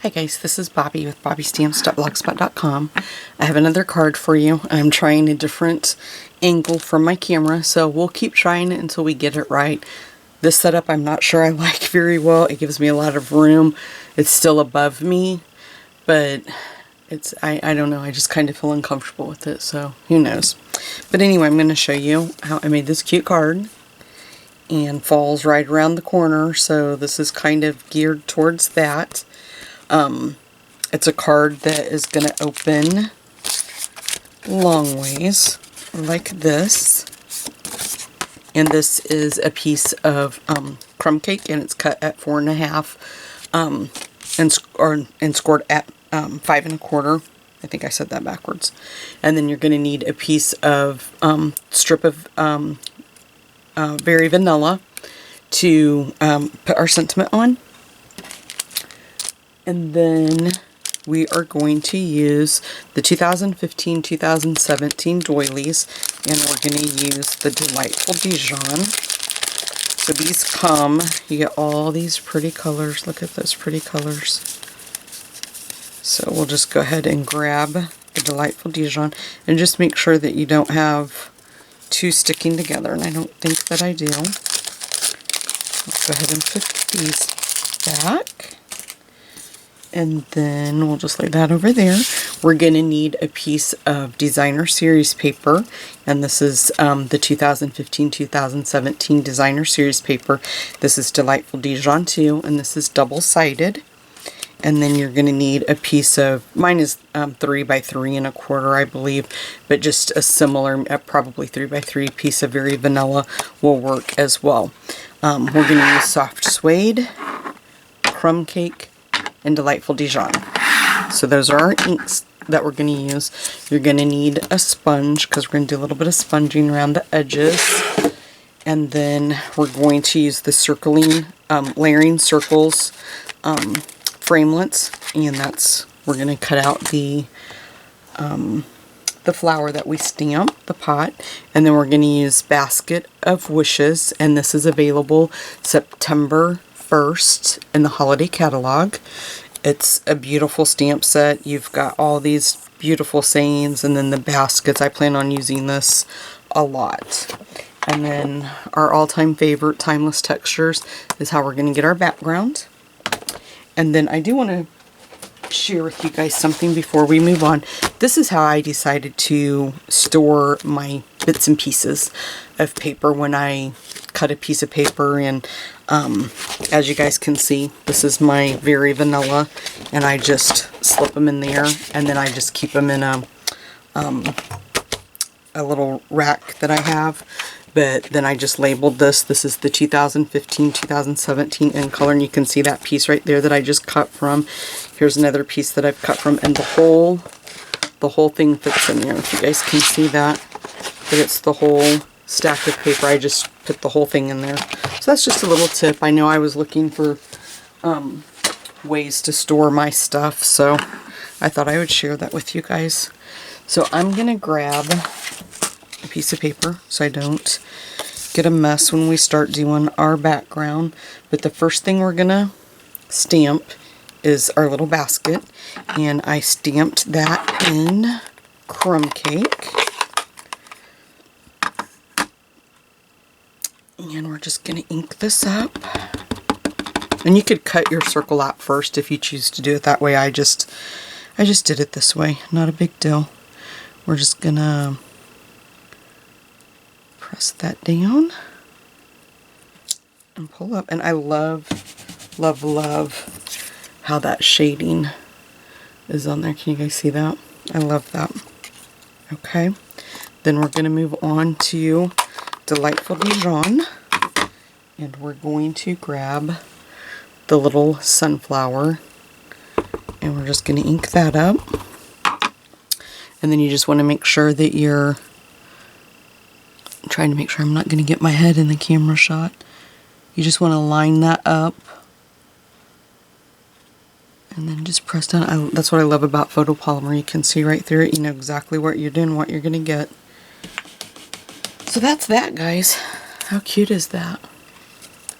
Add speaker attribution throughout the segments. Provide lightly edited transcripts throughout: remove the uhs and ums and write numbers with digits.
Speaker 1: Hi guys, this is Bobby with bobbystamps.blogspot.com. I have another card for you. I'm trying a different angle from my camera, so we'll keep trying it until we get it right. This setup I'm not sure I like very well. It gives me a lot of room. It's still above me, but it's I don't know, I just kind of feel uncomfortable with it, so who knows. But anyway, I'm going to show you how I made this cute card, and falls right around the corner, so this is kind of geared towards that. It's a card that is going to open long ways like this, and this is a piece of crumb cake, and it's cut at 4 1/2 and scored at 5 1/4. I think I said that backwards. And then you're going to need a piece of strip of Very Vanilla to put our sentiment on. And then we are going to use the 2015-2017 doilies, and we're going to use the Delightful Dijon. So these come, you get all these pretty colors. Look at those pretty colors. So we'll just go ahead and grab the Delightful Dijon, and just make sure that you don't have two sticking together, and I don't think that I do. Let's go ahead and put these back. And then we'll just lay that over there. We're going to need a piece of designer series paper, and this is the 2015-2017 designer series paper. This is Delightful Dijon too, and this is double-sided. And then you're going to need a piece of, mine is 3 by 3 1/4, I believe, but just a similar, probably 3 by 3 piece of Very Vanilla will work as well. We're going to use soft suede, crumb cake, and Delightful Dijon. So those are our inks that we're going to use. You're going to need a sponge, because we're going to do a little bit of sponging around the edges. And then we're going to use the circling, layering circles framelits, and we're going to cut out the flower that we stamp, the pot, and then we're going to use Basket of Wishes, and this is available September 1st in the holiday catalog. It's a beautiful stamp set. You've got all these beautiful sayings, and then the baskets. I plan on using this a lot. And then our all-time favorite, Timeless Textures, is how we're going to get our background. And then I do want to share with you guys something before we move on. This is how I decided to store my bits and pieces of paper when I cut a piece of paper. And as you guys can see, this is my Very Vanilla, and I just slip them in there, and then I just keep them in a little rack that I have. But then I just labeled this. This is the 2015-2017 in color, and you can see that piece right there that I just cut from. Here's another piece that I've cut from, and the whole thing fits in there. If you guys can see that, but it's the whole stack of paper. I just put the whole thing in there. So that's just a little tip. I know I was looking for ways to store my stuff, so I thought I would share that with you guys. So I'm gonna grab a piece of paper so I don't get a mess when we start doing our background. But the first thing we're gonna stamp is our little basket, and I stamped that in crumb cake. And we're just gonna ink this up. And you could cut your circle out first if you choose to do it that way. I just did it this way, not a big deal. We're just gonna press that down and pull up. And I love, love, love how that shading is on there. Can you guys see that? I love that. Okay, then we're going to move on to Delightful Dijon, and we're going to grab the little sunflower, and we're just going to ink that up. And then you just want to make sure that you're trying to make sure I'm not going to get my head in the camera shot. You just want to line that up, and then just press down. That's what I love about photopolymer. You can see right through it. You know exactly what you're doing, what you're going to get. So that's that, guys. How cute is that?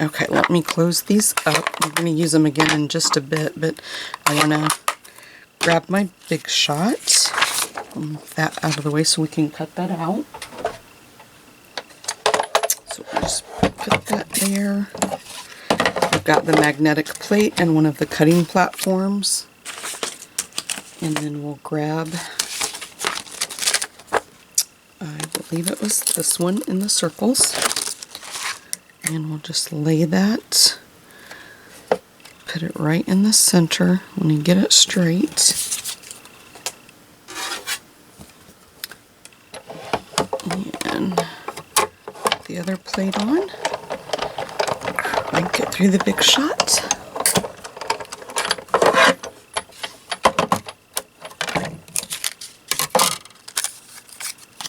Speaker 1: Okay, let me close these up. I'm going to use them again in just a bit, but I want to grab my Big Shot. Move that out of the way so we can cut that out. So we'll just put that there. I've got the magnetic plate and one of the cutting platforms. And then we'll grab, I believe it was this one in the circles. And we'll just lay that, put it right in the center when you get it straight. And put the other plate on. Crank it through the Big Shot.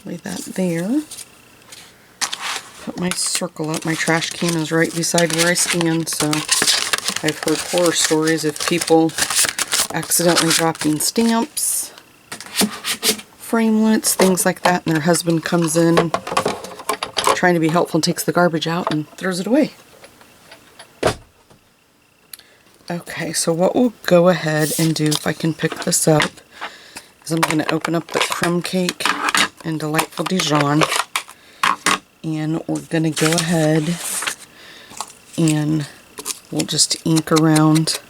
Speaker 1: Lay that there. Put my circle up. My trash can is right beside where I stand, so I've heard horror stories of people accidentally dropping stamps, framelits, things like that, and their husband comes in trying to be helpful and takes the garbage out and throws it away. Okay, so what we'll go ahead and do, if I can pick this up, is I'm going to open up the crumb cake and Delightful Dijon, and we're going to go ahead and we'll just ink around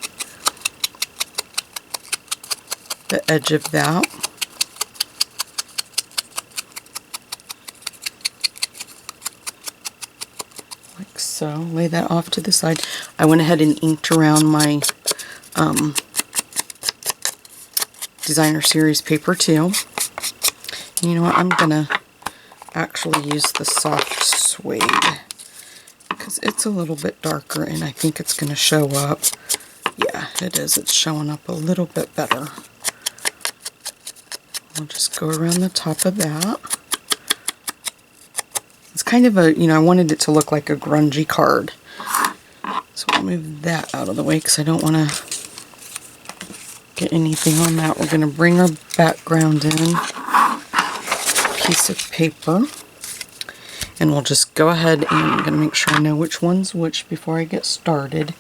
Speaker 1: the edge of that. Like so. Lay that off to the side. I went ahead and inked around my Designer Series paper too. And you know what? I'm gonna actually use the soft suede because it's a little bit darker and I think it's gonna show up. Yeah, it is. It's showing up a little bit better. I'll just go around the top of that. It's kind of a, you know, I wanted it to look like a grungy card. So I'll move that out of the way because I don't want to get anything on that. We're going to bring our background in. Piece of paper. And we'll just go ahead and I'm going to make sure I know which one's which before I get started.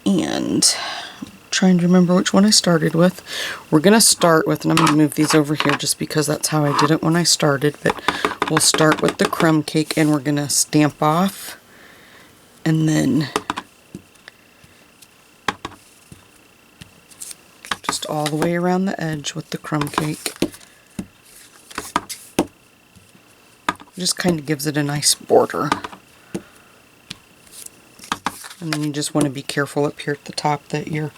Speaker 1: And I'm trying to remember which one I started with. We're going to start with, and I'm going to move these over here just because that's how I did it when I started, but we'll start with the crumb cake and we're going to stamp off and then just all the way around the edge with the crumb cake. Just kind of gives it a nice border. And then you just want to be careful up here at the top that you're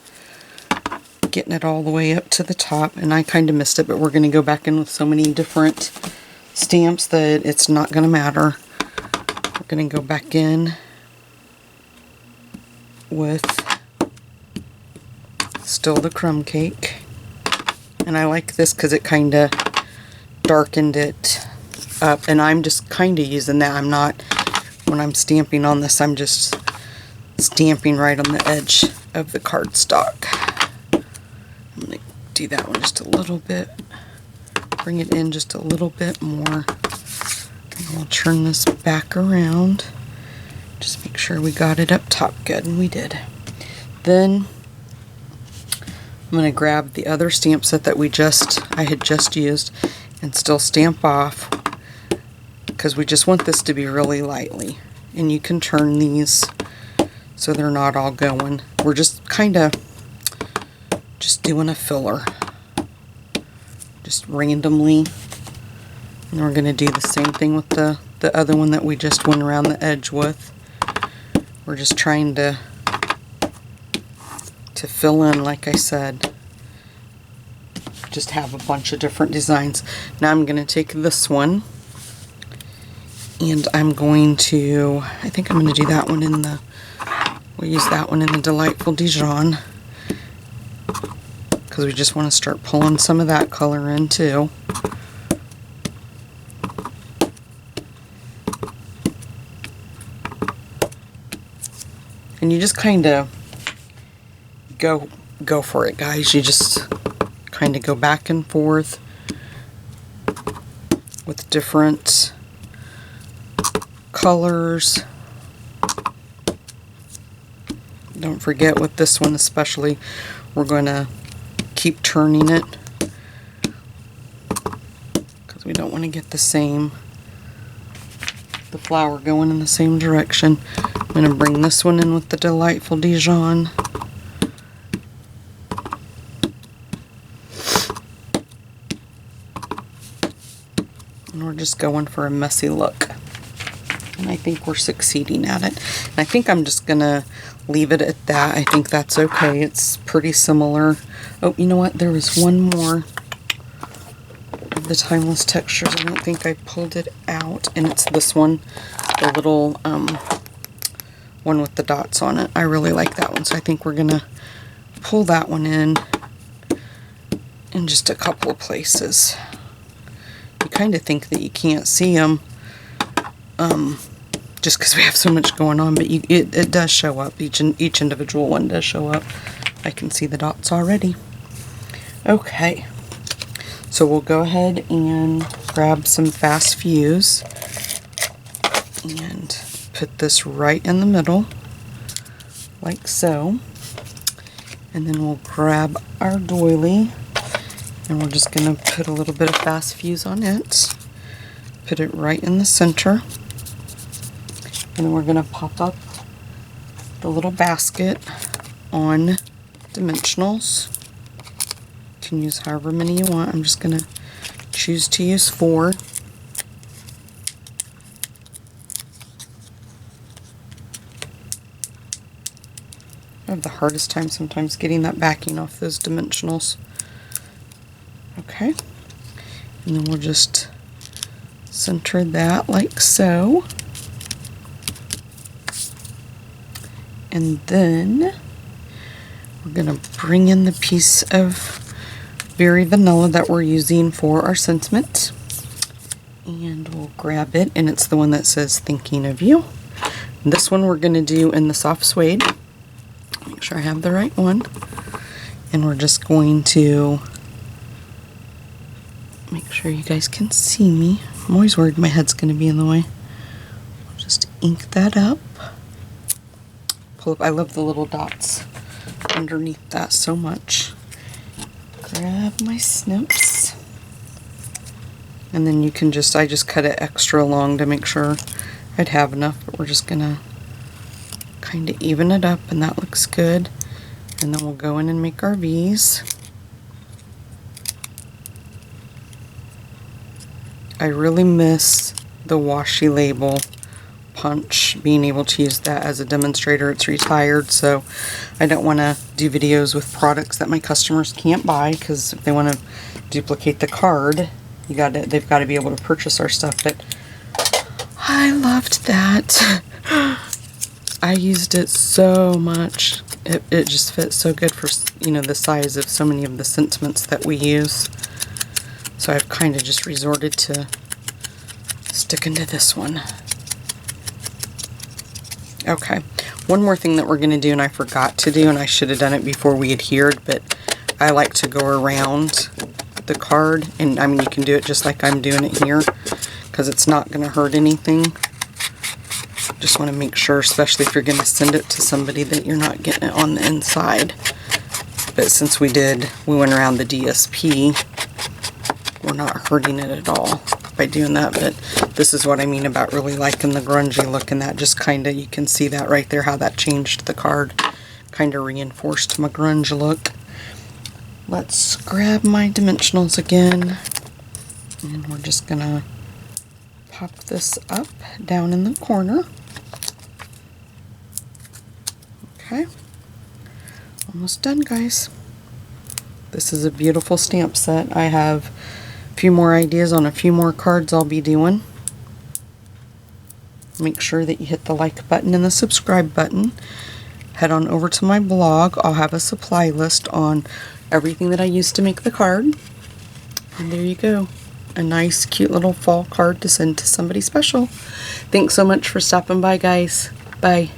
Speaker 1: getting it all the way up to the top. And I kind of missed it, but we're going to go back in with so many different stamps that it's not going to matter. We're going to go back in with still the crumb cake. And I like this because it kind of darkened it up. And I'm just kind of using that. I'm not, when I'm stamping on this, I'm just stamping right on the edge of the cardstock. I'm going to do that one just a little bit. Bring it in just a little bit more. And we'll turn this back around. Just make sure we got it up top good, and we did. Then I'm going to grab the other stamp set that I had just used and still stamp off because we just want this to be really lightly. And you can turn these so they're not all going. We're just kind of just doing a filler. Just randomly. And we're going to do the same thing with the other one that we just went around the edge with. We're just trying to fill in, like I said. Just have a bunch of different designs. Now I'm going to take this one and I'm going to, I think I'm going to do that one in the, we'll use that one in the Delightful Dijon because we just want to start pulling some of that color in too. And you just kind of go for it, guys. You just kind of go back and forth with different colors. Don't forget with this one especially, we're going to keep turning it because we don't want to get the flower going in the same direction. I'm going to bring this one in with the Delightful Dijon. And we're just going for a messy look. And I think we're succeeding at it. And I think I'm just going to leave it at that. I think that's okay. It's pretty similar. Oh, you know what? There was one more of the Timeless Textures. I don't think I pulled it out. And it's this one. The little one with the dots on it. I really like that one. So I think we're going to pull that one in just a couple of places. You kind of think that you can't see them just because we have so much going on, but it does show up. Each individual one does show up. I can see the dots already. Okay, so we'll go ahead and grab some Fast Fuse and put this right in the middle, like so. And then we'll grab our doily, and we're just going to put a little bit of Fast Fuse on it. Put it right in the center. And then we're going to pop up the little basket on dimensionals. You can use however many you want. I'm just going to choose to use 4. I have the hardest time sometimes getting that backing off those dimensionals. Okay. And then we'll just center that like so. And then we're going to bring in the piece of Very Vanilla that we're using for our sentiment. And we'll grab it, and it's the one that says Thinking of You. And this one we're going to do in the soft suede. Make sure I have the right one. And we're just going to make sure you guys can see me. I'm always worried my head's going to be in the way. I'll just ink that up. Pull up. I love the little dots underneath that so much. Grab my snips. And then you can just, I just cut it extra long to make sure I'd have enough, but we're just going to kind of even it up, and that looks good. And then we'll go in and make our V's. I really miss the washi label punch, being able to use that as a demonstrator. It's retired, so I don't want to do videos with products that my customers can't buy, because if they want to duplicate the card, they've got to be able to purchase our stuff. But I loved that. I used it so much. It just fits so good for, you know, the size of so many of the sentiments that we use. So I've kind of just resorted to sticking to this one. Okay, one more thing that we're going to do, and I forgot to do, and I should have done it before we adhered, but I like to go around the card, and I mean, you can do it just like I'm doing it here, because it's not going to hurt anything. Just want to make sure, especially if you're going to send it to somebody, that you're not getting it on the inside. But since we went around the DSP, we're not hurting it at all by doing that. But this is what I mean about really liking the grungy look, and that just kind of, you can see that right there, how that changed the card, kind of reinforced my grunge look. Let's grab my dimensionals again, and we're just gonna pop this up down in the corner. Okay, almost done, guys. This is a beautiful stamp set. I have a few more ideas on a few more cards I'll be doing. Make sure that you hit the like button and the subscribe button. Head on over to my blog. I'll have a supply list on everything that I used to make the card. And there you go. A nice, cute little fall card to send to somebody special. Thanks so much for stopping by, guys. Bye.